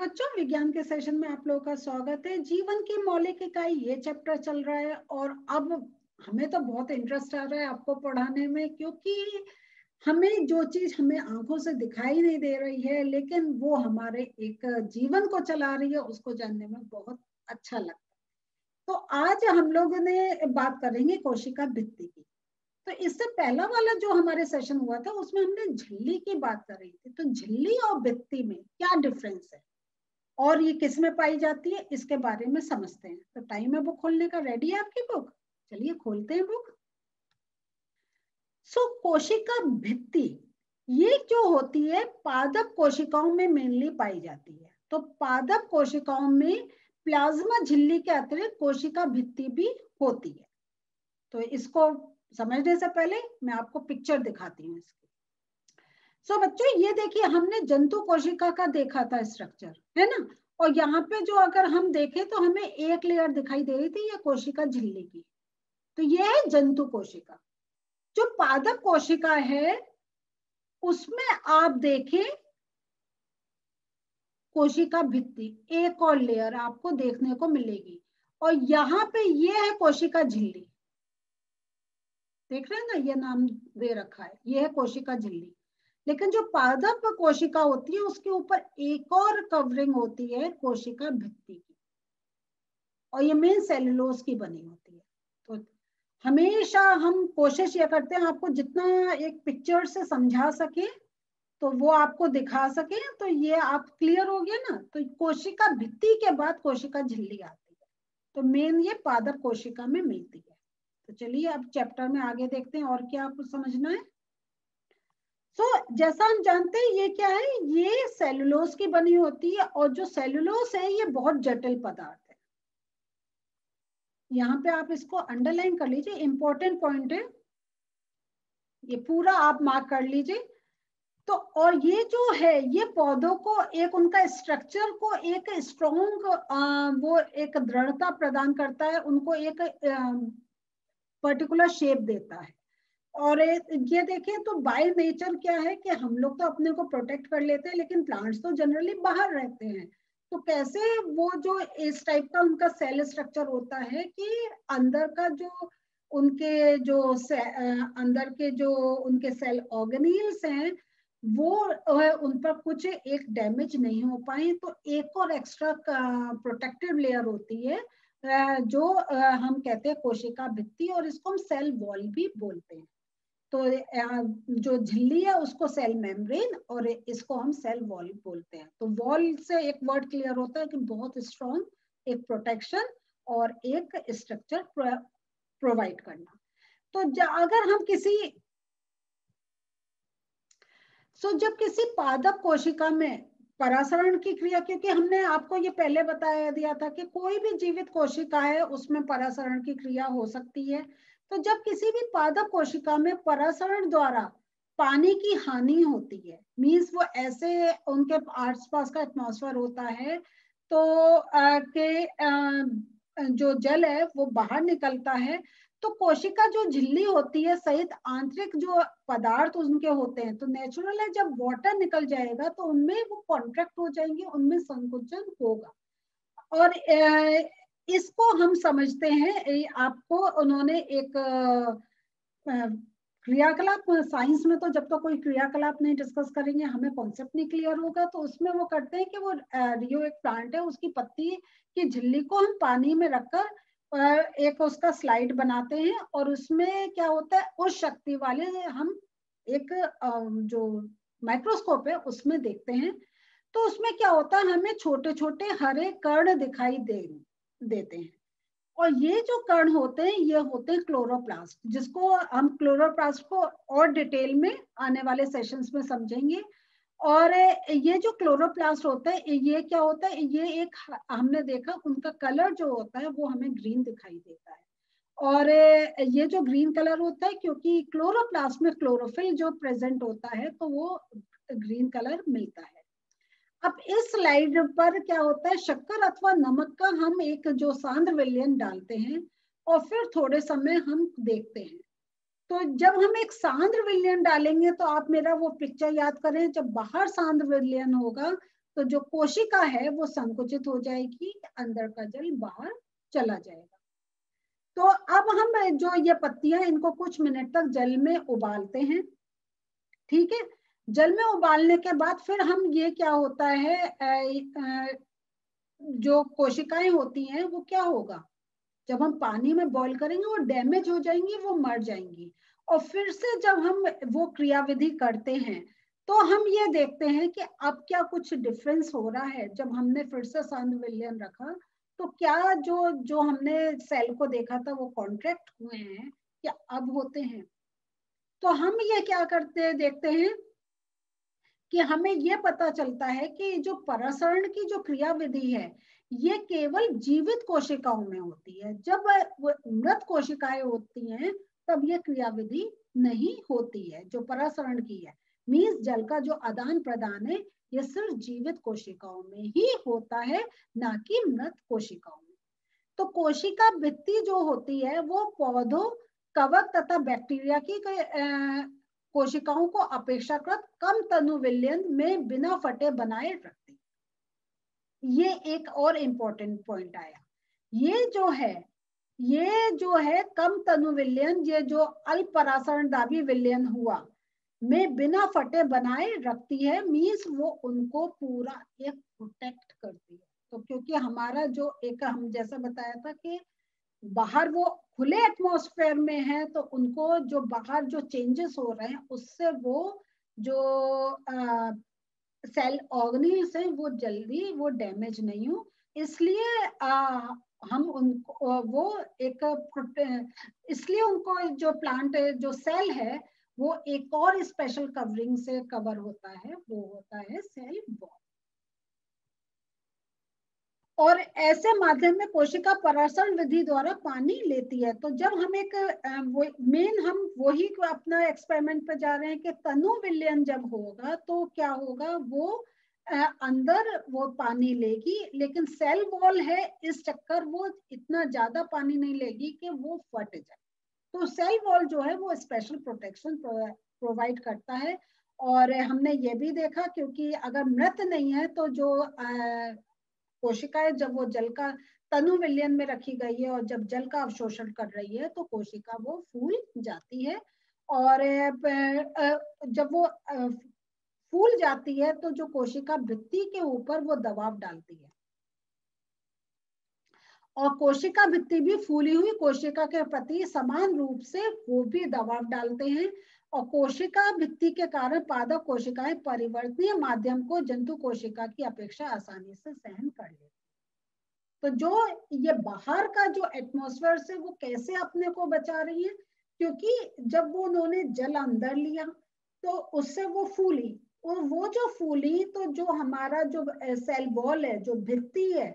बच्चों, विज्ञान के सेशन में आप लोगों का स्वागत है। जीवन की मौलिक इकाई ये चैप्टर चल रहा है और अब हमें तो बहुत इंटरेस्ट आ रहा है आपको पढ़ाने में, क्योंकि हमें जो चीज हमें आंखों से दिखाई नहीं दे रही है लेकिन वो हमारे एक जीवन को चला रही है, उसको जानने में बहुत अच्छा लगता है। तो आज हम लोगों ने बात करेंगे कोशिका भित्ति की। तो इससे पहला वाला जो हमारे सेशन हुआ था उसमें हमने झिल्ली की बात कर रही थी। तो झिल्ली और भित्ति में क्या डिफरेंस है और ये किस में पाई जाती है, इसके बारे में समझते हैं। तो टाइम है बुक खोलने का। रेडी है आपकी बुक? चलिए खोलते हैं बुक। सो कोशिका भित्ति ये जो होती है पादप कोशिकाओं में मेनली पाई जाती है। तो पादप कोशिकाओं में प्लाज्मा झिल्ली के अतिरिक्त कोशिका भित्ति भी होती है। तो इसको समझने से पहले मैं आपको पिक्चर दिखाती हूँ इसकी। सो बच्चों, ये देखिए, हमने जंतु कोशिका का देखा था स्ट्रक्चर, है ना। और यहाँ पे जो अगर हम देखें तो हमें एक लेयर दिखाई दे रही थी, ये कोशिका झिल्ली की। तो ये है जंतु कोशिका। जो पादप कोशिका है उसमें आप देखें कोशिका भित्ति, एक और लेयर आपको देखने को मिलेगी। और यहाँ पे ये है कोशिका झिल्ली, देख रहे हैं ना, ये नाम दे रखा है, ये है कोशिका झिल्ली। लेकिन जो पादप कोशिका होती है उसके ऊपर एक और कवरिंग होती है कोशिका भित्ति की, और ये मेन सेलुलोज की बनी होती है। तो हमेशा हम कोशिश ये करते हैं आपको जितना एक पिक्चर से समझा सके तो वो आपको दिखा सके। तो ये आप क्लियर हो गया ना। तो कोशिका भित्ति के बाद कोशिका झिल्ली आती है। तो मेन ये पादप कोशिका में मिलती है। तो चलिए अब चैप्टर में आगे देखते हैं और क्या आपको समझना है। जैसा हम जानते हैं ये क्या है, ये सेलुलोज की बनी होती है। और जो सेलुलोज है ये बहुत जटिल पदार्थ है। यहाँ पे आप इसको अंडरलाइन कर लीजिए, इंपॉर्टेंट पॉइंट है, ये पूरा आप मार्क कर लीजिए। तो और ये जो है ये पौधों को एक उनका स्ट्रक्चर को एक स्ट्रॉन्ग वो एक दृढ़ता प्रदान करता है, उनको एक पर्टिकुलर शेप देता है। और ये देखिए, तो बाय नेचर क्या है कि हम लोग तो अपने को प्रोटेक्ट कर लेते हैं लेकिन प्लांट्स तो जनरली बाहर रहते हैं। तो कैसे वो जो इस टाइप का उनका सेल स्ट्रक्चर होता है कि अंदर का जो उनके जो अंदर के जो उनके सेल ऑर्गेनील्स हैं वो उन पर कुछ एक डैमेज नहीं हो पाए। तो एक और एक्स्ट्रा प्रोटेक्टिव लेयर होती है जो हम कहते हैं कोशिका भित्ति, और इसको हम सेल वॉल भी बोलते हैं। तो जो झिल्ली है उसको सेल मेम्ब्रेन और इसको हम सेल वॉल बोलते हैं। तो वॉल से एक वर्ड क्लियर होता है कि बहुत स्ट्रॉन्ग एक प्रोटेक्शन और एक स्ट्रक्चर प्रोवाइड करना। तो अगर हम जब किसी पादप कोशिका में परासरण की क्रिया, क्योंकि हमने आपको ये पहले बताया दिया था कि कोई भी जीवित कोशिका है उसमें परासरण की क्रिया हो सकती है। तो जब किसी भी पादप कोशिका में परासरण द्वारा पानी की हानि होती है, मींस वो ऐसे उनके आसपास का एटमॉस्फेयर होता है तो जो जल है वो बाहर निकलता है। तो कोशिका जो झिल्ली होती है सहित आंतरिक जो पदार्थ उनके होते हैं, तो नेचुरल है जब वाटर निकल जाएगा तो उनमें वो कॉन्ट्रैक्ट हो जाएंगे, उनमें संकुचन होगा। और इसको हम समझते हैं, आपको उन्होंने एक क्रियाकलाप, साइंस में तो जब तक कोई क्रियाकलाप नहीं डिस्कस करेंगे हमें कॉन्सेप्ट नहीं क्लियर होगा। तो उसमें वो करते हैं कि वो रियो एक प्लांट है, उसकी पत्ती की झिल्ली को हम पानी में रखकर एक उसका स्लाइड बनाते हैं और उसमें क्या होता है उस शक्ति वाले हम एक जो माइक्रोस्कोप है उसमें देखते हैं। तो उसमें क्या होता है, हमें छोटे छोटे हरे कण दिखाई देते हैं। और ये जो कण होते हैं ये होते हैं क्लोरोप्लास्ट, जिसको हम क्लोरोप्लास्ट को और डिटेल में आने वाले सेशंस में समझेंगे। और ये जो क्लोरोप्लास्ट होता है ये क्या होता है, ये एक हमने देखा उनका कलर जो होता है वो हमें ग्रीन दिखाई देता है। और ये जो ग्रीन कलर होता है क्योंकि क्लोरोप्लास्ट में क्लोरोफिल जो प्रेजेंट होता है तो वो ग्रीन कलर मिलता है। अब इस स्लाइड पर क्या होता है, शक्कर अथवा नमक का हम एक जो सांद्र विलयन डालते हैं और फिर थोड़े समय हम देखते हैं। तो जब हम एक सांद्र विलयन डालेंगे तो आप मेरा वो पिक्चर याद करें, जब बाहर सांद्र विलयन होगा तो जो कोशिका है वो संकुचित हो जाएगी, अंदर का जल बाहर चला जाएगा। तो अब हम जो ये पत्तियां, इनको कुछ मिनट तक जल में उबालते हैं, ठीक है। जल में उबालने के बाद फिर हम ये क्या होता है, जो कोशिकाएं होती हैं वो क्या होगा, जब हम पानी में बॉईल करेंगे वो डैमेज हो जाएंगी, वो मर जाएंगी। और फिर से जब हम वो क्रियाविधि करते हैं तो हम ये देखते हैं कि अब क्या कुछ डिफरेंस हो रहा है। जब हमने फिर से सांद्र विलयन रखा तो क्या जो जो हमने सेल को देखा था वो कॉन्ट्रैक्ट हुए हैं या अब होते हैं। तो हम ये क्या करते हैं, देखते हैं कि हमें ये पता चलता है कि जो परासरण की जो क्रियाविधि है ये केवल जीवित कोशिकाओं में होती है। जब मृत कोशिकाएं होती हैं तब ये क्रियाविधि नहीं होती है जो परासरण की है। मींस जल का जो आदान प्रदान है ये सिर्फ जीवित कोशिकाओं में ही होता है, ना कि मृत कोशिकाओं में। तो कोशिका भित्ति जो होती है वो पौधों, कवक तथा बैक्टीरिया की कोशिकाओं को अपेक्षाकृत कम तनु विलयन में बिना फटे बनाए रखती। ये एक और इम्पोर्टेंट पॉइंट आया। ये जो है कम तनु विलयन, ये जो अल्प परासरण दाबी विलयन हुआ में बिना फटे बनाए रखती है। मींस वो उनको पूरा एक प्रोटेक्ट करती है। तो क्योंकि हमारा जो एक, हम जैसा बताया था कि बाहर वो खुले एटमॉस्फेयर में है तो उनको जो बाहर जो चेंजेस हो रहे हैं उससे वो जो सेल ऑर्गेनिल्स है वो जल्दी वो डैमेज नहीं हो, इसलिए हम उनको वो एक, इसलिए उनको जो प्लांट जो सेल है वो एक और स्पेशल कवरिंग से कवर होता है, वो होता है सेल वॉल। और ऐसे माध्यम में कोशिका परासरण विधि द्वारा पानी लेती है। तो जब हम एक हम वही अपना एक्सपेरिमेंट पे जा रहे हैं कि तनु विलयन जब होगा तो क्या होगा, वो अंदर वो पानी लेगी, लेकिन सेल वॉल है इस चक्कर वो इतना ज्यादा पानी नहीं लेगी कि वो फट जाए। तो सेल वॉल जो है वो स्पेशल प्रोटेक्शन प्रोवाइड करता है। और हमने ये भी देखा क्योंकि अगर मृत नहीं है तो जो कोशिकाएं जब वो जल का तनु विलयन में रखी गई है और जब जल का अवशोषण कर रही है तो कोशिका वो फूल जाती है। और जब वो फूल जाती है तो जो कोशिका भित्ति के ऊपर वो दबाव डालती है, और कोशिका भित्ति भी फूली हुई कोशिका के प्रति समान रूप से वो भी दबाव डालते हैं। और कोशिका भित्ति के कारण पादप कोशिकाएं परिवर्तनीय माध्यम को जंतु कोशिका की अपेक्षा आसानी से सहन कर लेती। तो जो ये बाहर का जो एटमॉस्फेयर से वो कैसे अपने को बचा रही है, क्योंकि जब वो उन्होंने जल अंदर लिया तो उससे वो फूली, और वो जो फूली तो जो हमारा जो सेल वॉल है जो भित्ति है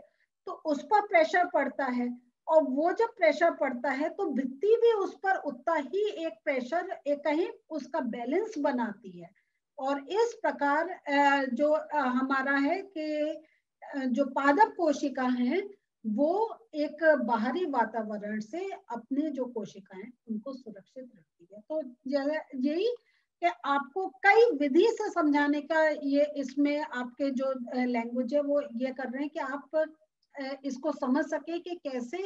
तो उस पर प्रेशर पड़ता है, और वो जब प्रेशर पड़ता है तो भित्ति भी उस पर उतना ही एक प्रेशर एक कहीं उसका बैलेंस बनाती है। और इस प्रकार जो हमारा है कि जो पादप कोशिका है वो एक बाहरी वातावरण से अपने जो कोशिकाएं उनको सुरक्षित रखती है। तो यही कि आपको कई विधि से समझाने का ये इसमें आपके जो लैंग्वेज है वो ये कर रहे हैं कि आप इसको समझ सके कि कैसे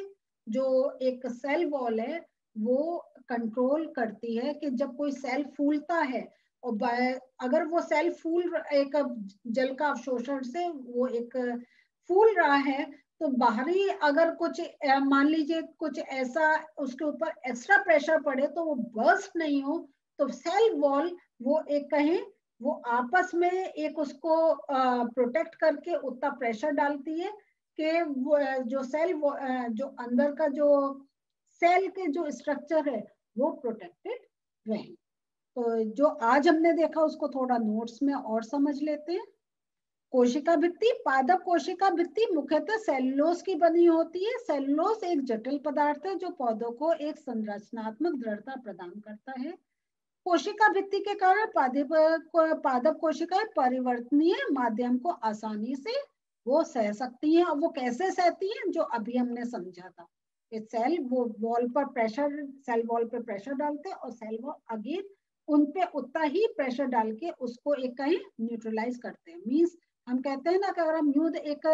जो एक सेल वॉल है वो कंट्रोल करती है कि जब कोई सेल फूलता है और अगर वो सेल फूल एक जल का अवशोषण से वो एक फूल रहा है तो बाहरी अगर कुछ मान लीजिए कुछ ऐसा उसके ऊपर एक्स्ट्रा प्रेशर पड़े तो वो बर्स्ट नहीं हो, तो सेल वॉल वो एक कहें वो आपस में एक उसको प्रोटेक्ट करके उतना प्रेशर डालती है कि वो जो सेल जो अंदर का जो सेल के जो स्ट्रक्चर है वो प्रोटेक्टेड रहे। तो जो आज हमने देखा उसको थोड़ा नोट्स में और समझ लेते हैं। कोशिका भित्ति, पादप कोशिका भित्ति मुख्यतः सेलुलोज की बनी होती है। सेलुलोज एक जटिल पदार्थ है जो पौधों को एक संरचनात्मक दृढ़ता प्रदान करता है। कोशिका भित्ति के कारण पादप कोशिकाएं परिवर्तनीय माध्यम को आसानी से वो सह सकती हैं। और वो कैसे सहती हैं, जो अभी हमने समझा था कि सेल वो वॉल पर प्रेशर, सेल वॉल पर प्रेशर डालते हैं और सेल वॉल अगेन उन पे उतना ही प्रेशर डाल के उसको एक कहीं न्यूट्रलाइज करते हैं। मींस हम कहते हैं ना कि अगर हम यूं एक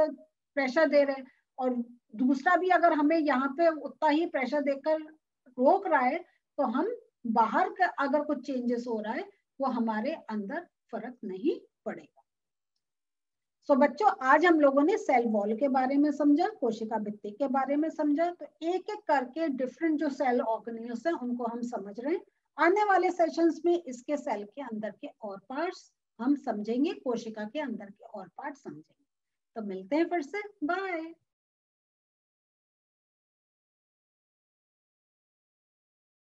प्रेशर दे रहे हैं और दूसरा भी अगर हमें यहाँ पे उतना ही प्रेशर देकर रोक रहा है, तो हम बाहर का अगर कुछ चेंजेस हो रहा है वो हमारे अंदर फर्क नहीं पड़ेगा। सो बच्चों, आज हम लोगों ने सेल वॉल के बारे में समझा, कोशिका भित्ति के बारे में समझा। तो एक एक करके डिफरेंट जो सेल ऑर्गेनेल्स हैं उनको हम समझ रहे हैं। आने वाले सेशंस में इसके सेल के अंदर के और पार्ट्स हम समझेंगे, कोशिका के अंदर के और पार्ट समझेंगे। तो मिलते हैं फिर से, बाय।